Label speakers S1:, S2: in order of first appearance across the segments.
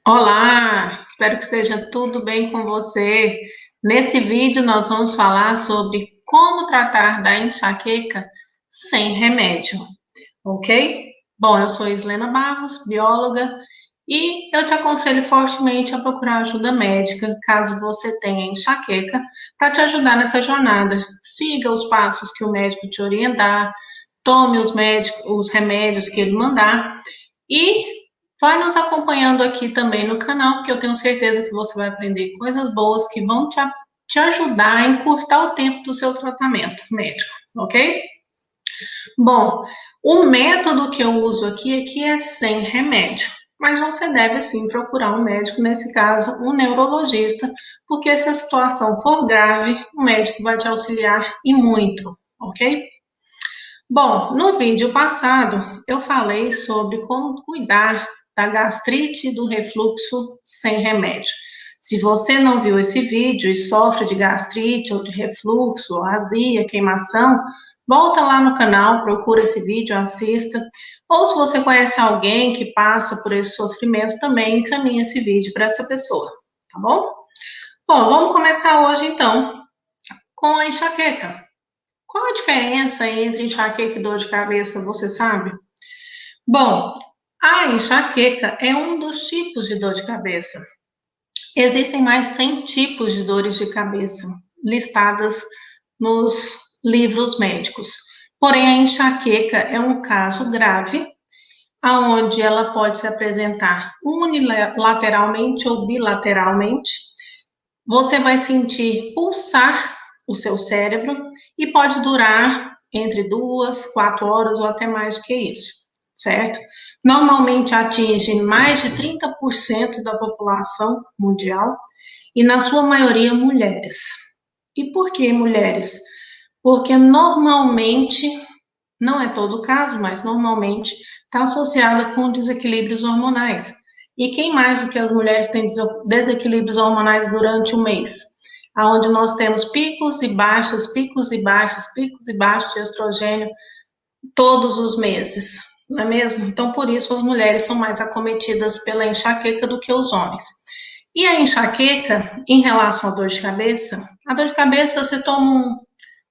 S1: Olá, espero que esteja tudo bem com você. Nesse vídeo nós vamos falar sobre como tratar da enxaqueca sem remédio, ok? Bom, eu sou Islena Barros, bióloga, e eu te aconselho fortemente a procurar ajuda médica caso você tenha enxaqueca, para te ajudar nessa jornada. Siga os passos que o médico te orientar, tome os remédios que ele mandar e vai nos acompanhando aqui também no canal, porque eu tenho certeza que você vai aprender coisas boas que vão te ajudar a encurtar o tempo do seu tratamento médico, ok? Bom, o método que eu uso aqui é sem remédio, mas você deve sim procurar um médico, nesse caso, um neurologista, porque se a situação for grave, o médico vai te auxiliar e muito, ok? Bom, no vídeo passado eu falei sobre como cuidar da gastrite e do refluxo sem remédio. Se você não viu esse vídeo e sofre de gastrite ou de refluxo, azia, queimação, volta lá no canal, procura esse vídeo, assista. Ou se você conhece alguém que passa por esse sofrimento, também encaminha esse vídeo para essa pessoa, tá bom? Bom, vamos começar hoje então com a enxaqueca. Qual a diferença entre enxaqueca e dor de cabeça, você sabe? Bom, a enxaqueca é um dos tipos de dor de cabeça. Existem mais de 100 tipos de dores de cabeça listadas nos livros médicos. Porém, a enxaqueca é um caso grave, aonde ela pode se apresentar unilateralmente ou bilateralmente. Você vai sentir pulsar o seu cérebro e pode durar entre 2, 4 horas ou até mais do que isso, certo? Normalmente atinge mais de 30% da população mundial e, na sua maioria, mulheres. E por que mulheres? Porque normalmente, não é todo o caso, mas normalmente está associada com desequilíbrios hormonais. E quem mais do que as mulheres tem desequilíbrios hormonais durante o mês? Onde nós temos picos e baixos, picos e baixos, picos e baixos de estrogênio todos os meses, não é mesmo? Então, por isso, as mulheres são mais acometidas pela enxaqueca do que os homens. E a enxaqueca, em relação à dor de cabeça, a dor de cabeça você toma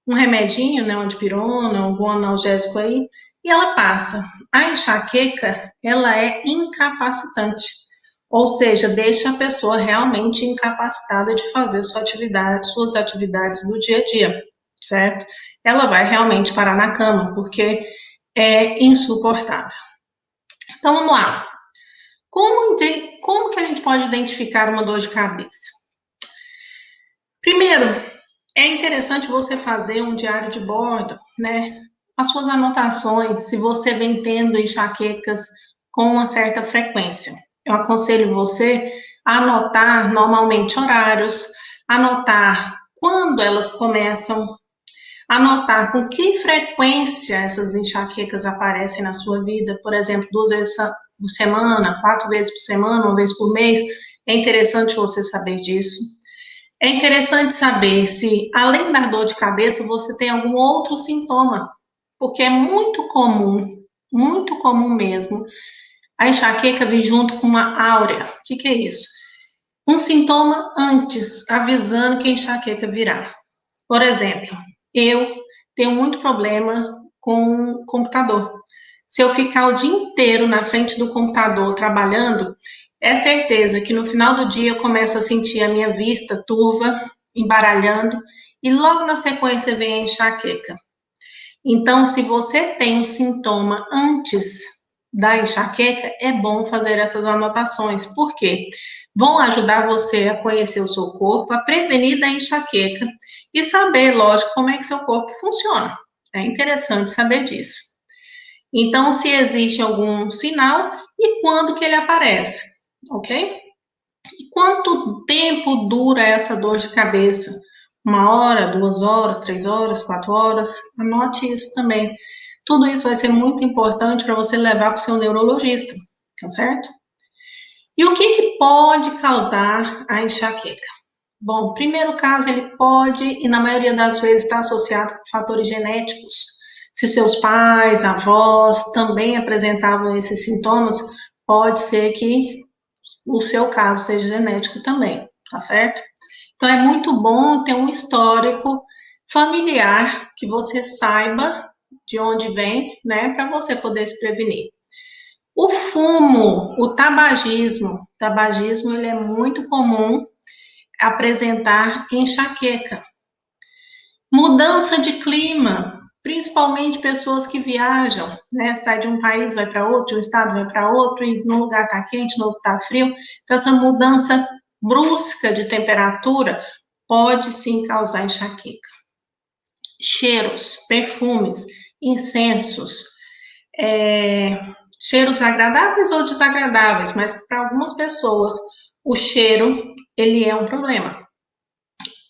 S1: um remedinho, né, um dipirona, algum analgésico aí, e ela passa. A enxaqueca, ela é incapacitante, ou seja, deixa a pessoa realmente incapacitada de fazer suas atividades do dia a dia, certo? Ela vai realmente parar na cama, porque é insuportável. Então, vamos lá. Como que a gente pode identificar uma dor de cabeça? Primeiro, é interessante você fazer um diário de bordo, né? As suas anotações, se você vem tendo enxaquecas com uma certa frequência. Eu aconselho você a anotar normalmente horários, anotar quando elas começam, anotar com que frequência essas enxaquecas aparecem na sua vida, por exemplo, 2 vezes por semana, 4 vezes por semana, 1 vez por mês. É interessante você saber disso. É interessante saber se, além da dor de cabeça, você tem algum outro sintoma, porque é muito comum mesmo, a enxaqueca vir junto com uma áurea. O que é isso? Um sintoma antes, avisando que a enxaqueca virá. Por exemplo, eu tenho muito problema com o computador. Se eu ficar o dia inteiro na frente do computador trabalhando, é certeza que no final do dia eu começo a sentir a minha vista turva, embaralhando, e logo na sequência vem a enxaqueca. Então, se você tem um sintoma antes da enxaqueca, é bom fazer essas anotações. Por quê? Vão ajudar você a conhecer o seu corpo, a prevenir da enxaqueca e saber, lógico, como é que seu corpo funciona. É interessante saber disso. Então, se existe algum sinal e quando que ele aparece, ok? E quanto tempo dura essa dor de cabeça? 1 hora, 2 horas, 3 horas, 4 horas? Anote isso também. Tudo isso vai ser muito importante para você levar para o seu neurologista, tá certo? E o que pode causar a enxaqueca? Bom, primeiro caso, ele pode, e na maioria das vezes está associado com fatores genéticos. Se seus pais, avós também apresentavam esses sintomas, pode ser que no seu caso seja genético também, tá certo? Então é muito bom ter um histórico familiar que você saiba de onde vem, né, para você poder se prevenir. O fumo, o tabagismo ele é muito comum apresentar enxaqueca. Mudança de clima, principalmente pessoas que viajam, né? Sai de um país, vai para outro, de um estado vai para outro, e num lugar está quente, no outro está frio. Então, essa mudança brusca de temperatura pode sim causar enxaqueca. Cheiros, perfumes, incensos, cheiros agradáveis ou desagradáveis, mas para algumas pessoas o cheiro ele é um problema.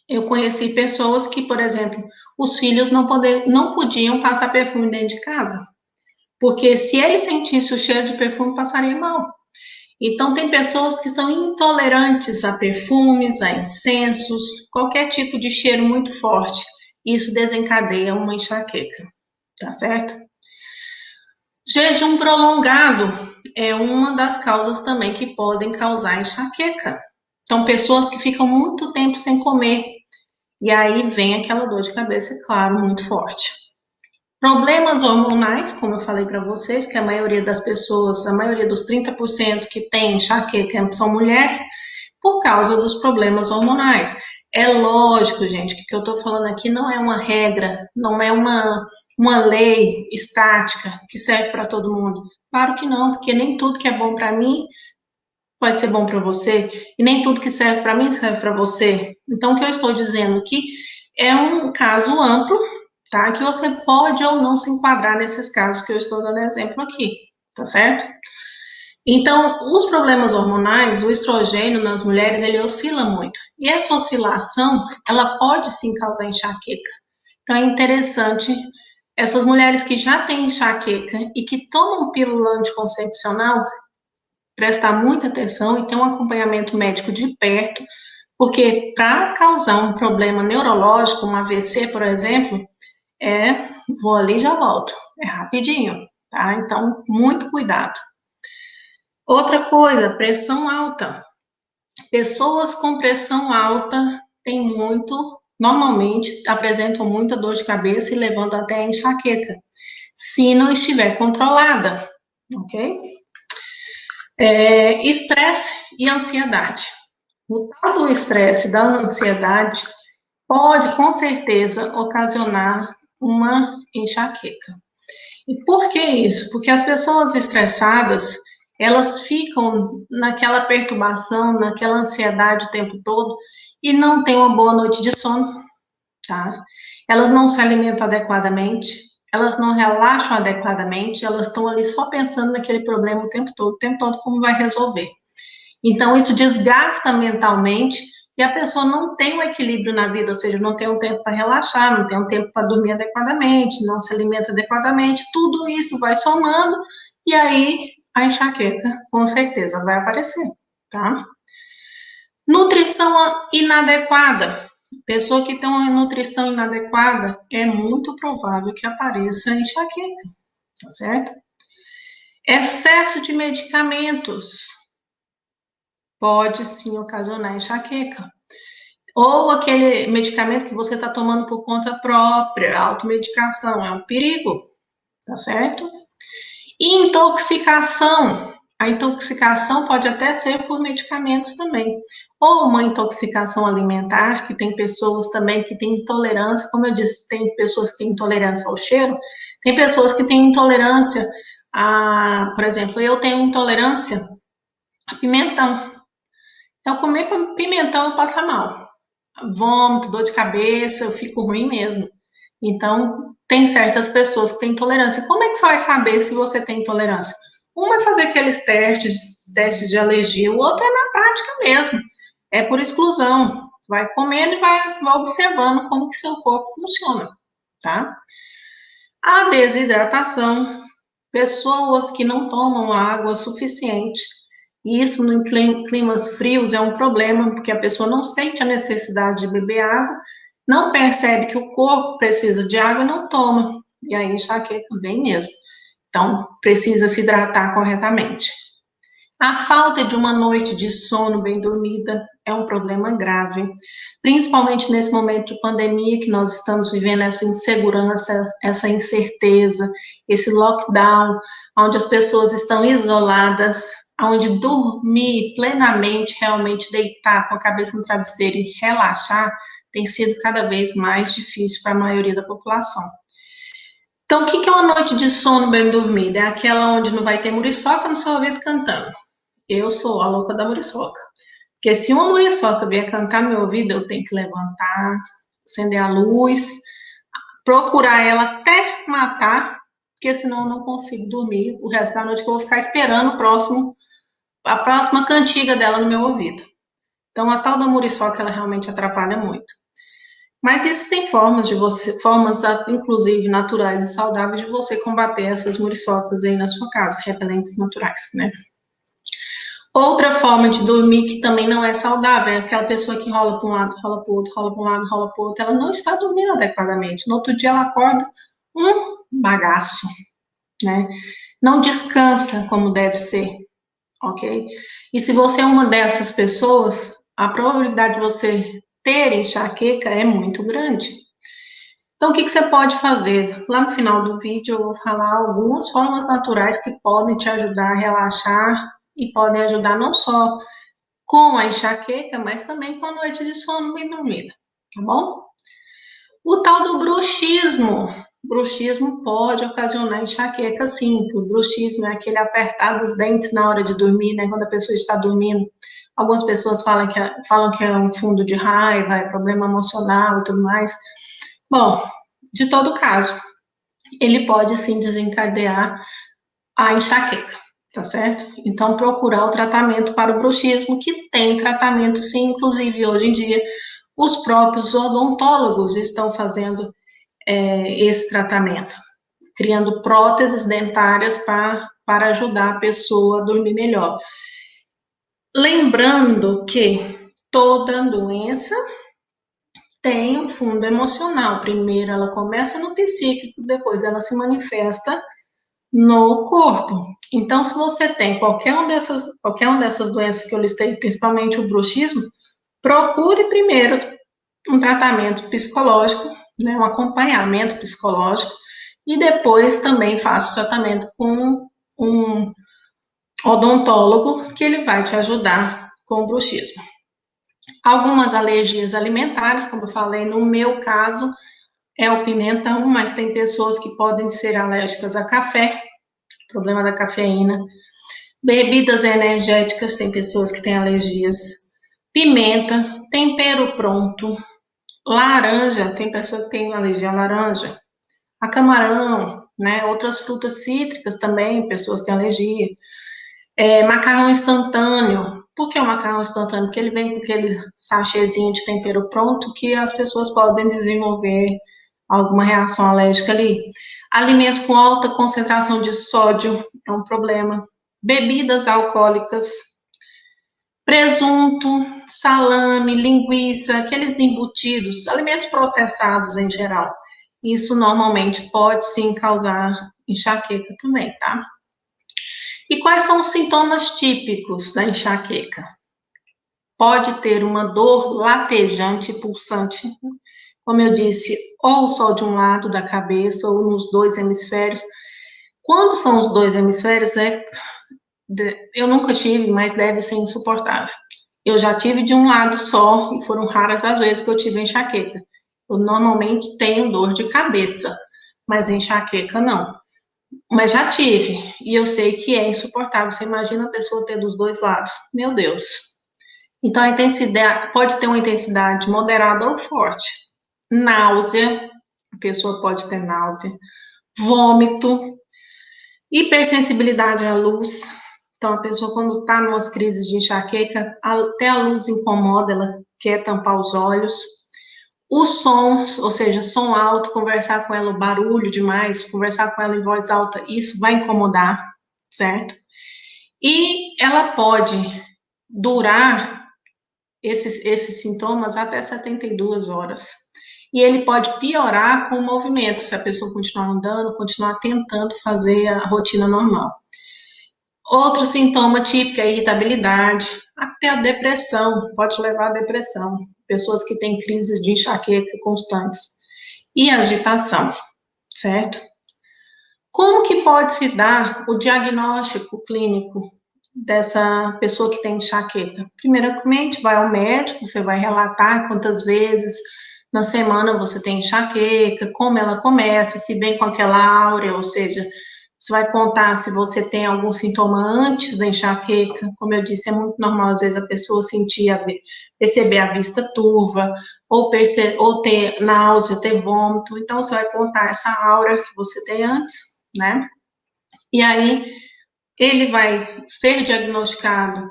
S1: Eu conheci pessoas que, por exemplo, os filhos não podiam passar perfume dentro de casa, porque se ele sentisse o cheiro de perfume, passaria mal. Então, tem pessoas que são intolerantes a perfumes, a incensos, qualquer tipo de cheiro muito forte. Isso desencadeia uma enxaqueca, tá certo? Jejum prolongado é uma das causas também que podem causar enxaqueca. Então, pessoas que ficam muito tempo sem comer, e aí vem aquela dor de cabeça, claro, muito forte. Problemas hormonais, como eu falei para vocês, que a maioria das pessoas, a maioria dos 30% que tem enxaqueca são mulheres, por causa dos problemas hormonais. É lógico, gente, que o que eu estou falando aqui não é uma regra, não é uma lei estática que serve para todo mundo. Claro que não, porque nem tudo que é bom para mim vai ser bom para você, e nem tudo que serve para mim serve para você. Então, o que eu estou dizendo aqui é um caso amplo, tá? Que você pode ou não se enquadrar nesses casos que eu estou dando exemplo aqui, tá certo? Então, os problemas hormonais, o estrogênio nas mulheres, ele oscila muito. E essa oscilação, ela pode sim causar enxaqueca. Então, é interessante essas mulheres que já têm enxaqueca e que tomam pílula anticoncepcional, prestar muita atenção e ter um acompanhamento médico de perto, porque para causar um problema neurológico, um AVC, por exemplo, vou ali e já volto, é rapidinho, tá? Então, muito cuidado. Outra coisa, pressão alta. Pessoas com pressão alta têm normalmente apresentam muita dor de cabeça e levando até a enxaqueca, se não estiver controlada, ok? Estresse e ansiedade. O tal do estresse e da ansiedade pode, com certeza, ocasionar uma enxaqueca. E por que isso? Porque as pessoas estressadas, elas ficam naquela perturbação, naquela ansiedade o tempo todo e não têm uma boa noite de sono, tá? Elas não se alimentam adequadamente, elas não relaxam adequadamente, elas estão ali só pensando naquele problema o tempo todo como vai resolver. Então, isso desgasta mentalmente e a pessoa não tem um equilíbrio na vida, ou seja, não tem um tempo para relaxar, não tem um tempo para dormir adequadamente, não se alimenta adequadamente, tudo isso vai somando e aí a enxaqueca, com certeza, vai aparecer, tá? Nutrição inadequada. Pessoa que tem uma nutrição inadequada, é muito provável que apareça enxaqueca, tá certo? Excesso de medicamentos pode sim ocasionar enxaqueca. Ou aquele medicamento que você está tomando por conta própria, automedicação, é um perigo, tá certo? Intoxicação. A intoxicação pode até ser por medicamentos também. Ou uma intoxicação alimentar, que tem pessoas também que têm intolerância, como eu disse, tem pessoas que têm intolerância ao cheiro, tem pessoas que têm intolerância a, por exemplo, eu tenho intolerância a pimentão. Então, comer pimentão eu passo mal. Vômito, dor de cabeça, eu fico ruim mesmo. Então, tem certas pessoas que têm intolerância. Como é que você vai saber se você tem intolerância? Um é fazer aqueles testes de alergia, o outro é na prática mesmo. É por exclusão. Você vai comendo e vai observando como que seu corpo funciona, tá? A desidratação. Pessoas que não tomam água suficiente. E isso em climas frios é um problema, porque a pessoa não sente a necessidade de beber água, não percebe que o corpo precisa de água e não toma. E aí enxaqueca vem mesmo. Então, precisa se hidratar corretamente. A falta de uma noite de sono bem dormida é um problema grave, principalmente nesse momento de pandemia que nós estamos vivendo essa insegurança, essa incerteza, esse lockdown, onde as pessoas estão isoladas, onde dormir plenamente, realmente deitar com a cabeça no travesseiro e relaxar, tem sido cada vez mais difícil para a maioria da população. Então, o que é uma noite de sono bem dormida? É aquela onde não vai ter muriçoca no seu ouvido cantando. Eu sou a louca da muriçoca. Porque se uma muriçoca vier cantar no meu ouvido, eu tenho que levantar, acender a luz, procurar ela até matar, porque senão eu não consigo dormir o resto da noite, que eu vou ficar esperando a próxima cantiga dela no meu ouvido. Então, a tal da muriçoca, ela realmente atrapalha muito. Mas existem formas inclusive naturais e saudáveis de você combater essas muriçocas aí na sua casa, repelentes naturais, né? Outra forma de dormir que também não é saudável é aquela pessoa que rola para um lado, rola para o outro, rola para um lado, rola para o outro. Ela não está dormindo adequadamente. No outro dia ela acorda um bagaço, né? Não descansa como deve ser, ok? E se você é uma dessas pessoas, a probabilidade de você ter enxaqueca é muito grande. Então, o que você pode fazer? Lá no final do vídeo eu vou falar algumas formas naturais que podem te ajudar a relaxar e podem ajudar não só com a enxaqueca, mas também com a noite de sono bem dormida, tá bom? O tal do bruxismo. Bruxismo pode ocasionar enxaqueca, sim. O bruxismo é aquele apertar dos dentes na hora de dormir, né? Quando a pessoa está dormindo. Algumas pessoas falam que é um fundo de raiva, é problema emocional e tudo mais. Bom, de todo caso, ele pode sim desencadear a enxaqueca, tá certo? Então, procurar o tratamento para o bruxismo, que tem tratamento sim, inclusive hoje em dia, os próprios odontólogos estão fazendo esse tratamento, criando próteses dentárias para ajudar a pessoa a dormir melhor. Lembrando que toda doença tem um fundo emocional. Primeiro ela começa no psíquico, depois ela se manifesta no corpo. Então, se você tem qualquer uma dessas doenças que eu listei, principalmente o bruxismo, procure primeiro um tratamento psicológico, né, um acompanhamento psicológico, e depois também faça o tratamento com um odontólogo, que ele vai te ajudar com o bruxismo. Algumas alergias alimentares, como eu falei, no meu caso, é o pimentão, mas tem pessoas que podem ser alérgicas a café, problema da cafeína. Bebidas energéticas, tem pessoas que têm alergias. Pimenta, tempero pronto. Laranja, tem pessoa que tem alergia à laranja. A camarão, né? Outras frutas cítricas também, pessoas têm alergia. Macarrão instantâneo. Por que o macarrão instantâneo? Porque ele vem com aquele sachêzinho de tempero pronto que as pessoas podem desenvolver alguma reação alérgica ali. Alimentos com alta concentração de sódio é um problema. Bebidas alcoólicas, presunto, salame, linguiça, aqueles embutidos, alimentos processados em geral. Isso normalmente pode sim causar enxaqueca também, tá? E quais são os sintomas típicos da enxaqueca? Pode ter uma dor latejante e pulsante, como eu disse, ou só de um lado da cabeça ou nos dois hemisférios. Quando são os dois hemisférios, eu nunca tive, mas deve ser insuportável. Eu já tive de um lado só, e foram raras as vezes que eu tive enxaqueca. Eu normalmente tenho dor de cabeça, mas enxaqueca não. Mas já tive, e eu sei que é insuportável. Você imagina a pessoa ter dos dois lados. Meu Deus. Então, a intensidade pode ter uma intensidade moderada ou forte. Náusea, a pessoa pode ter náusea. Vômito, hipersensibilidade à luz. Então, a pessoa, quando está em umas crises de enxaqueca, até a luz incomoda, ela quer tampar os olhos. Os sons, ou seja, som alto, conversar com ela, barulho demais, conversar com ela em voz alta, isso vai incomodar, certo? E ela pode durar esses sintomas até 72 horas. E ele pode piorar com o movimento, se a pessoa continuar andando, continuar tentando fazer a rotina normal. Outro sintoma típico é a irritabilidade, até a depressão, pode levar à depressão. Pessoas que têm crises de enxaqueca constantes. E agitação, certo? Como que pode se dar o diagnóstico clínico dessa pessoa que tem enxaqueca? Primeiramente, vai ao médico, você vai relatar quantas vezes na semana você tem enxaqueca, como ela começa, se vem com aquela áurea, ou seja, você vai contar se você tem algum sintoma antes da enxaqueca. Como eu disse, é muito normal, às vezes, a pessoa perceber a vista turva, ou ter náusea, ter vômito. Então, você vai contar essa aura que você tem antes, né? E aí, ele vai ser diagnosticado,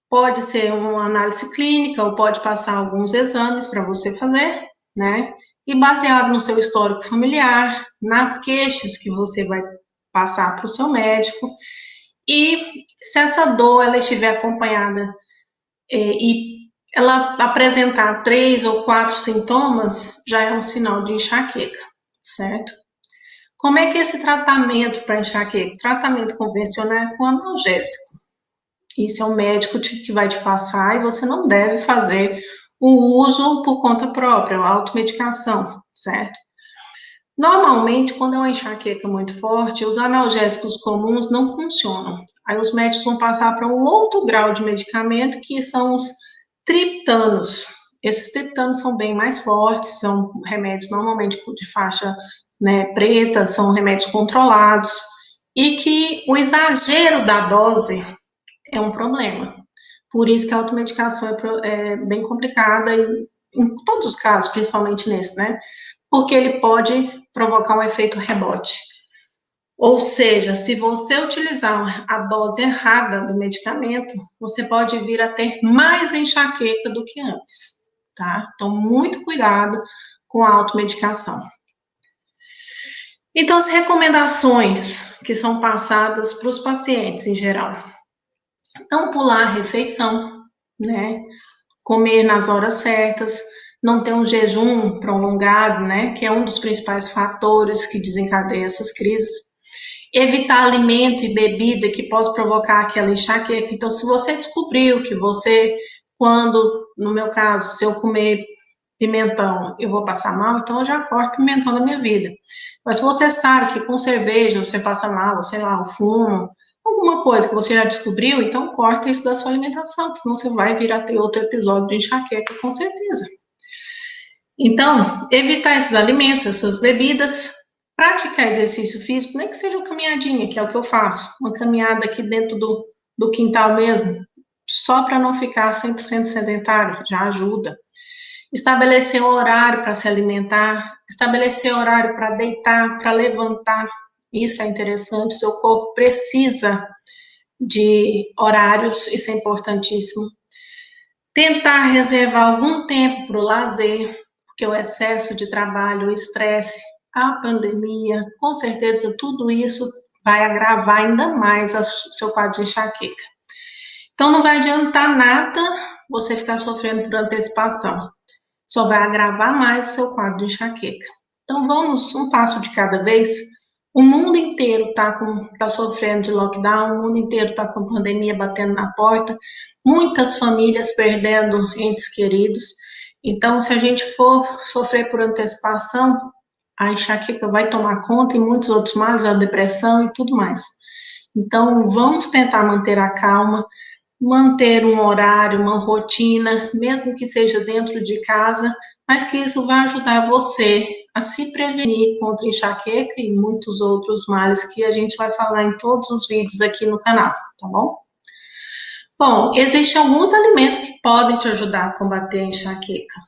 S1: pode ser uma análise clínica, ou pode passar alguns exames para você fazer, né? E baseado no seu histórico familiar, nas queixas que você vai passar para o seu médico, e se essa dor ela estiver acompanhada e ela apresentar 3 ou 4 sintomas, já é um sinal de enxaqueca, certo? Como é que é esse tratamento para enxaqueca? Tratamento convencional é com analgésico. Isso é o médico que vai te passar e você não deve fazer o uso por conta própria, a automedicação, certo? Normalmente, quando é uma enxaqueca muito forte, os analgésicos comuns não funcionam. Aí os médicos vão passar para um outro grau de medicamento, que são os triptanos. Esses triptanos são bem mais fortes, são remédios normalmente de faixa, né, preta, são remédios controlados, e que o exagero da dose é um problema. Por isso que a automedicação é bem complicada, em todos os casos, principalmente nesse, né? Porque ele pode provocar um efeito rebote. Ou seja, se você utilizar a dose errada do medicamento, você pode vir a ter mais enxaqueca do que antes, tá? Então, muito cuidado com a automedicação. Então, as recomendações que são passadas para os pacientes em geral: não pular a refeição, né? Comer nas horas certas, não ter um jejum prolongado, né? Que é um dos principais fatores que desencadeia essas crises. Evitar alimento e bebida que possa provocar aquela enxaqueca. Então, se você descobriu que você, quando, no meu caso, se eu comer pimentão, eu vou passar mal, então eu já corto pimentão da minha vida. Mas se você sabe que com cerveja você passa mal, ou sei lá, o fumo, alguma coisa que você já descobriu, então corta isso da sua alimentação, senão você vai vir a ter outro episódio de enxaqueca, com certeza. Então, evitar esses alimentos, essas bebidas, praticar exercício físico, nem que seja uma caminhadinha, que é o que eu faço, uma caminhada aqui dentro do quintal mesmo, só para não ficar 100% sedentário, já ajuda. Estabelecer um horário para se alimentar, estabelecer horário para deitar, para levantar, isso é interessante, seu corpo precisa de horários, isso é importantíssimo. Tentar reservar algum tempo para o lazer, porque o excesso de trabalho, o estresse, a pandemia, com certeza tudo isso vai agravar ainda mais o seu quadro de enxaqueca. Então não vai adiantar nada você ficar sofrendo por antecipação, só vai agravar mais o seu quadro de enxaqueca. Então vamos um passo de cada vez. O mundo inteiro está sofrendo de lockdown, o mundo inteiro está com a pandemia batendo na porta, muitas famílias perdendo entes queridos. Então, se a gente for sofrer por antecipação, a enxaqueca vai tomar conta e muitos outros males, a depressão e tudo mais. Então, vamos tentar manter a calma, manter um horário, uma rotina, mesmo que seja dentro de casa, mas que isso vai ajudar você a se prevenir contra enxaqueca e muitos outros males que a gente vai falar em todos os vídeos aqui no canal, tá bom? Bom, existem alguns alimentos que podem te ajudar a combater a enxaqueca.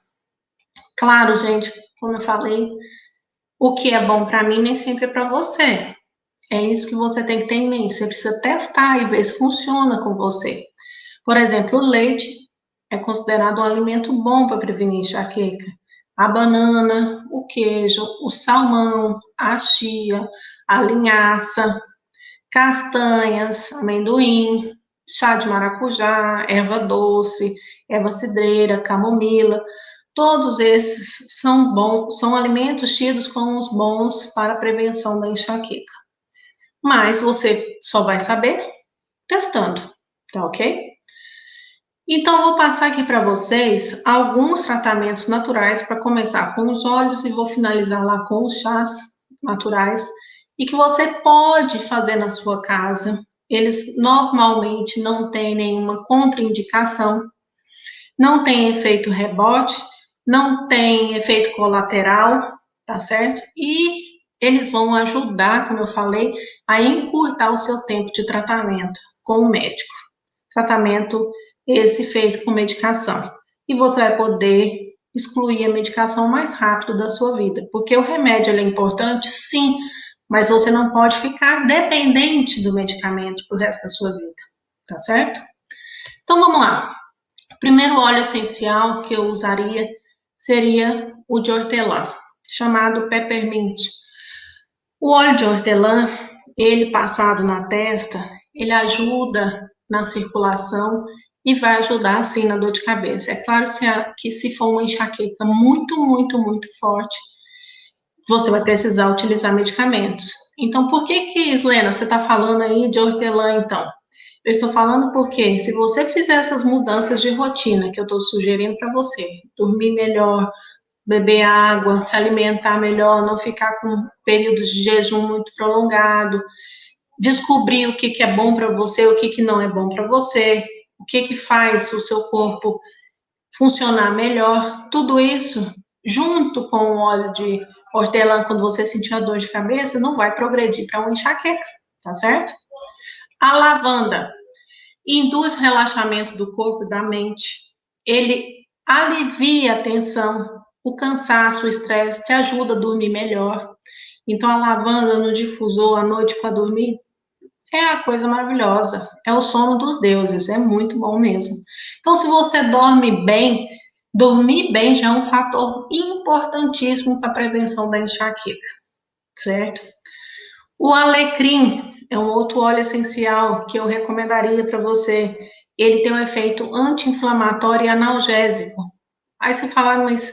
S1: Claro, gente, como eu falei, o que é bom para mim nem sempre é para você. É isso que você tem que ter em mente. Você precisa testar e ver se funciona com você. Por exemplo, o leite é considerado um alimento bom para prevenir enxaqueca. A banana, o queijo, o salmão, a chia, a linhaça, castanhas, amendoim, chá de maracujá, erva doce, erva cidreira, camomila. Todos esses são bons, são alimentos tidos como os bons para a prevenção da enxaqueca. Mas você só vai saber testando, tá ok? Então, vou passar aqui para vocês alguns tratamentos naturais para começar com os óleos e vou finalizar lá com os chás naturais e que você pode fazer na sua casa. Eles normalmente não têm nenhuma contraindicação, não tem efeito rebote, não tem efeito colateral, tá certo? E eles vão ajudar, como eu falei, a encurtar o seu tempo de tratamento com o médico. Tratamento esse feito com medicação. E você vai poder excluir a medicação mais rápido da sua vida, porque o remédio é importante, sim, mas você não pode ficar dependente do medicamento pro resto da sua vida, tá certo? Então vamos lá. O primeiro óleo essencial que eu usaria seria o de hortelã, chamado peppermint. O óleo de hortelã, ele passado na testa, ele ajuda na circulação e vai ajudar, sim, na dor de cabeça. É claro que se for uma enxaqueca muito forte, você vai precisar utilizar medicamentos. Então, por que, Islena, você está falando aí de hortelã, então? Eu estou falando porque se você fizer essas mudanças de rotina que eu estou sugerindo para você, dormir melhor, beber água, se alimentar melhor, não ficar com períodos de jejum muito prolongado, descobrir o que é bom para você, o que não é bom para você, o que faz o seu corpo funcionar melhor, tudo isso junto com o óleo de hortelã, quando você sentir a dor de cabeça, não vai progredir para uma enxaqueca, tá certo? A lavanda induz relaxamento do corpo e da mente, ele alivia a tensão, o cansaço, o estresse, te ajuda a dormir melhor. Então, a lavanda no difusor à noite para dormir é a coisa maravilhosa, é o sono dos deuses, é muito bom mesmo. Então, se você dorme bem, dormir bem já é um fator importantíssimo para a prevenção da enxaqueca, certo? O alecrim é um outro óleo essencial que eu recomendaria para você. Ele tem um efeito anti-inflamatório e analgésico. Aí você fala, mas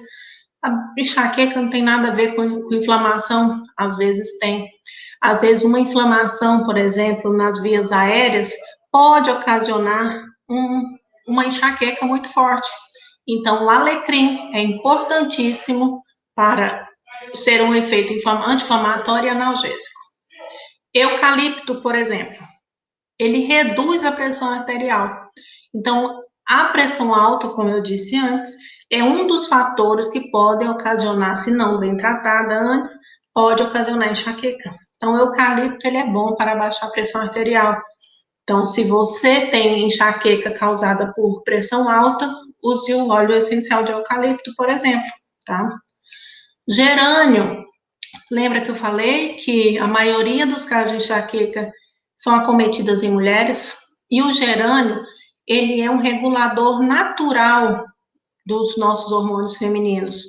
S1: a enxaqueca não tem nada a ver com inflamação? Às vezes tem. Às vezes uma inflamação, por exemplo, nas vias aéreas, pode ocasionar uma enxaqueca muito forte. Então, o alecrim é importantíssimo para ser um efeito anti-inflamatório e analgésico. Eucalipto, por exemplo, ele reduz a pressão arterial. Então, a pressão alta, como eu disse antes, é um dos fatores que podem ocasionar, se não bem tratada antes, pode ocasionar enxaqueca. Então, o eucalipto ele é bom para baixar a pressão arterial. Então, se você tem enxaqueca causada por pressão alta, use o óleo essencial de eucalipto, por exemplo, tá? Gerânio, lembra que eu falei que a maioria dos casos de enxaqueca são acometidas em mulheres? E o gerânio, ele é um regulador natural dos nossos hormônios femininos.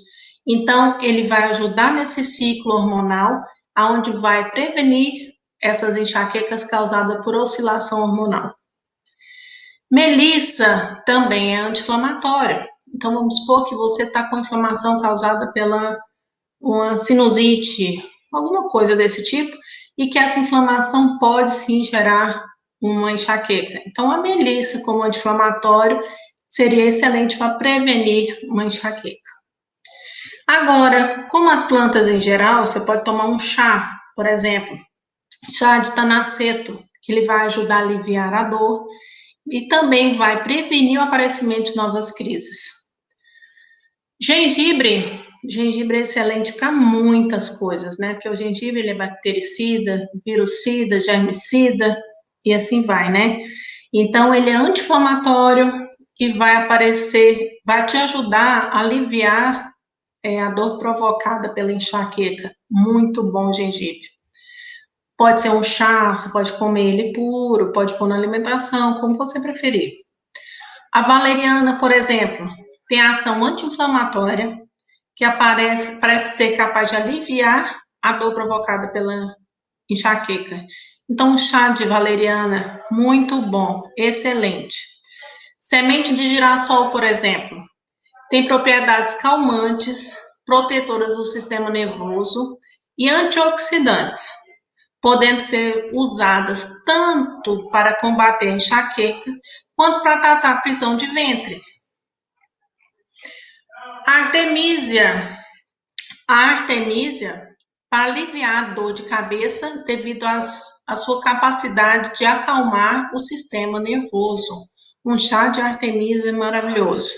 S1: Então, ele vai ajudar nesse ciclo hormonal, aonde vai prevenir essas enxaquecas causadas por oscilação hormonal. Melissa também é anti-inflamatória. Então, vamos supor que você está com inflamação causada pela uma sinusite, alguma coisa desse tipo, e que essa inflamação pode sim gerar uma enxaqueca. Então, a melissa como anti-inflamatório seria excelente para prevenir uma enxaqueca. Agora, como as plantas em geral, você pode tomar um chá, por exemplo, chá de tanaceto, que ele vai ajudar a aliviar a dor e também vai prevenir o aparecimento de novas crises. Gengibre é excelente para muitas coisas, né? Porque o gengibre ele é bactericida, virucida, germicida e assim vai, né? Então ele é anti-inflamatório e vai te ajudar a aliviar a dor provocada pela enxaqueca. Muito bom o gengibre. Pode ser um chá, você pode comer ele puro, pode pôr na alimentação, como você preferir. A valeriana, por exemplo, tem ação anti-inflamatória, que parece ser capaz de aliviar a dor provocada pela enxaqueca. Então, o chá de valeriana, muito bom, excelente. Semente de girassol, por exemplo, tem propriedades calmantes, protetoras do sistema nervoso e antioxidantes. podendo ser usadas tanto para combater a enxaqueca, quanto para tratar a prisão de ventre. A artemisia, para aliviar a dor de cabeça devido à sua capacidade de acalmar o sistema nervoso. Um chá de artemisia é maravilhoso.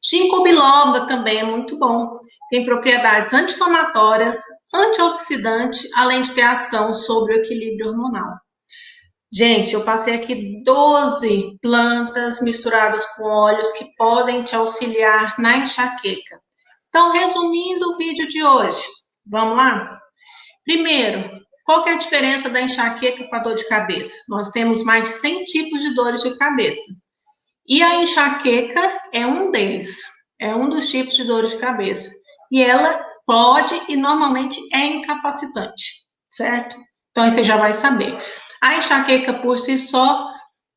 S1: Ginkgo biloba também é muito bom. Tem propriedades anti-inflamatórias, antioxidante, além de ter ação sobre o equilíbrio hormonal. Gente, eu passei aqui 12 plantas misturadas com óleos que podem te auxiliar na enxaqueca. Então, resumindo o vídeo de hoje, vamos lá? Primeiro, qual que é a diferença da enxaqueca para a dor de cabeça? Nós temos mais de 100 tipos de dores de cabeça. E a enxaqueca é um deles, é um dos tipos de dores de cabeça. E ela pode e normalmente é incapacitante, certo? Então, aí você já vai saber. A enxaqueca por si só,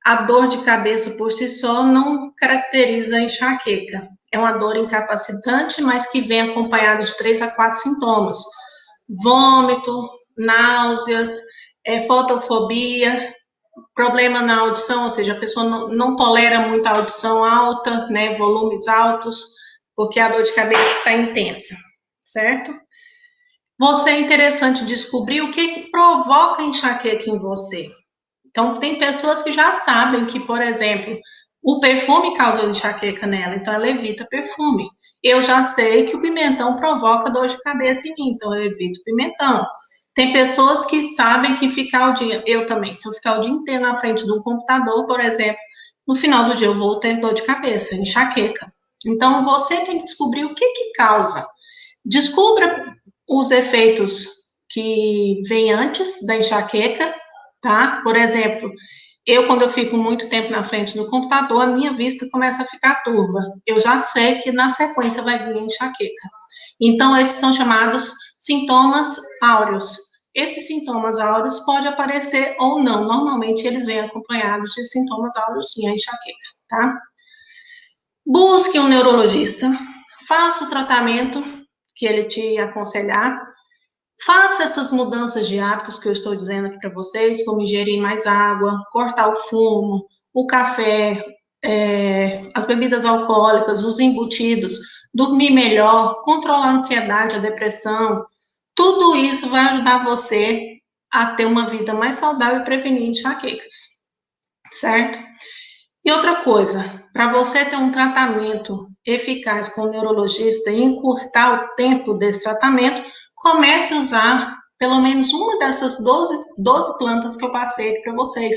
S1: a dor de cabeça por si só, não caracteriza a enxaqueca. É uma dor incapacitante, mas que vem acompanhada de 3 a 4 sintomas. Vômito, náuseas, fotofobia, problema na audição, ou seja, a pessoa não tolera muito a audição alta, né, volumes altos, porque a dor de cabeça está intensa, certo? Você é interessante descobrir o que provoca enxaqueca em você. Então, tem pessoas que já sabem que, por exemplo, o perfume causa enxaqueca nela, então ela evita perfume. Eu já sei que o pimentão provoca dor de cabeça em mim, então eu evito pimentão. Tem pessoas que sabem que ficar o dia, eu também, se eu ficar o dia inteiro na frente de um computador, por exemplo, no final do dia eu vou ter dor de cabeça, enxaqueca. Então, você tem que descobrir o que causa. Descubra os efeitos que vêm antes da enxaqueca, tá? Por exemplo, quando eu fico muito tempo na frente do computador, a minha vista começa a ficar turva. Eu já sei que na sequência vai vir a enxaqueca. Então, esses são chamados sintomas áureos. Esses sintomas áureos podem aparecer ou não. Normalmente, eles vêm acompanhados de sintomas áureos, sim, a enxaqueca, tá? Busque um neurologista, faça o tratamento que ele te aconselhar, faça essas mudanças de hábitos que eu estou dizendo aqui para vocês, como ingerir mais água, cortar o fumo, o café, as bebidas alcoólicas, os embutidos, dormir melhor, controlar a ansiedade, a depressão. Tudo isso vai ajudar você a ter uma vida mais saudável e prevenir enxaquecas, certo? E outra coisa, para você ter um tratamento eficaz com o neurologista e encurtar o tempo desse tratamento, comece a usar pelo menos uma dessas 12 plantas que eu passei aqui para vocês.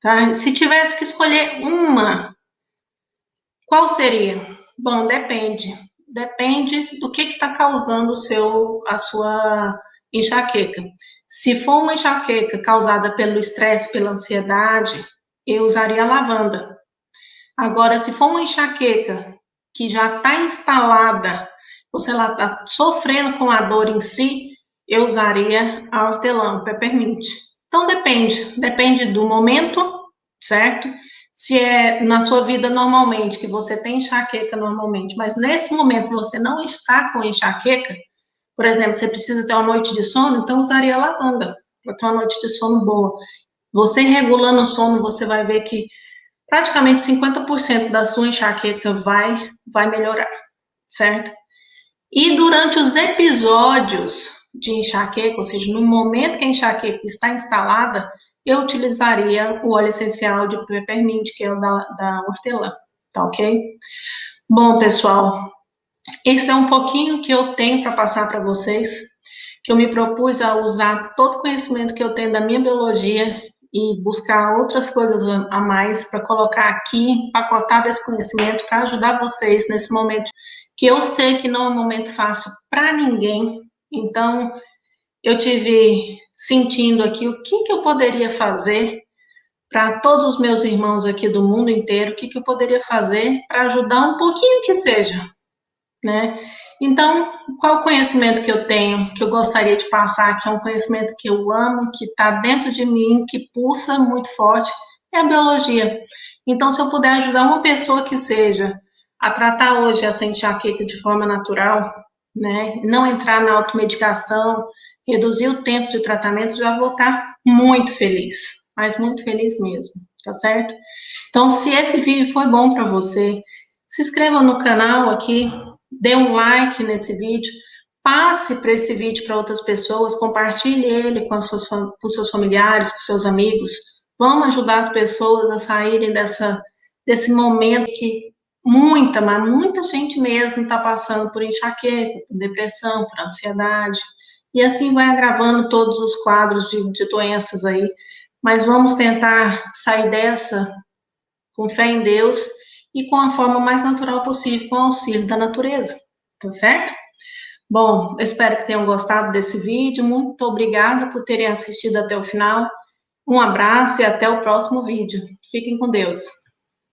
S1: Tá? Se tivesse que escolher uma, qual seria? Bom, depende. Depende do que está causando a sua enxaqueca. Se for uma enxaqueca causada pelo estresse, pela ansiedade, eu usaria a lavanda. Agora, se for uma enxaqueca que já está instalada, você está sofrendo com a dor em si, eu usaria a hortelã, o peppermint. Então, depende do momento, certo? Se é na sua vida normalmente, que você tem enxaqueca normalmente, mas nesse momento você não está com enxaqueca, por exemplo, você precisa ter uma noite de sono, então usaria a lavanda, para ter uma noite de sono boa. Você regulando o sono, você vai ver que praticamente 50% da sua enxaqueca vai melhorar, certo? E durante os episódios de enxaqueca, ou seja, no momento que a enxaqueca está instalada, eu utilizaria o óleo essencial de peppermint, que é o da hortelã, tá ok? Bom, pessoal, esse é um pouquinho que eu tenho para passar para vocês, que eu me propus a usar todo o conhecimento que eu tenho da minha biologia e buscar outras coisas a mais para colocar aqui, empacotar desse conhecimento para ajudar vocês nesse momento que eu sei que não é um momento fácil para ninguém. Então, eu tive sentindo aqui o que eu poderia fazer para todos os meus irmãos aqui do mundo inteiro, o que eu poderia fazer para ajudar um pouquinho que seja, né? Então, qual o conhecimento que eu tenho, que eu gostaria de passar, que é um conhecimento que eu amo, que está dentro de mim, que pulsa muito forte, é a biologia. Então, se eu puder ajudar uma pessoa que seja a tratar hoje essa enxaqueca de forma natural, né, não entrar na automedicação, reduzir o tempo de tratamento, já vou estar muito feliz, mas muito feliz mesmo, tá certo? Então, se esse vídeo foi bom para você, se inscreva no canal aqui, dê um like nesse vídeo, passe para esse vídeo para outras pessoas, compartilhe ele com seus familiares, com seus amigos. Vamos ajudar as pessoas a saírem desse momento que mas muita gente mesmo está passando por enxaqueca, por depressão, por ansiedade, e assim vai agravando todos os quadros de doenças aí. Mas vamos tentar sair dessa com fé em Deus e com a forma mais natural possível, com o auxílio da natureza, tá certo? Bom, espero que tenham gostado desse vídeo. Muito obrigada por terem assistido até o final. Um abraço e até o próximo vídeo. Fiquem com Deus.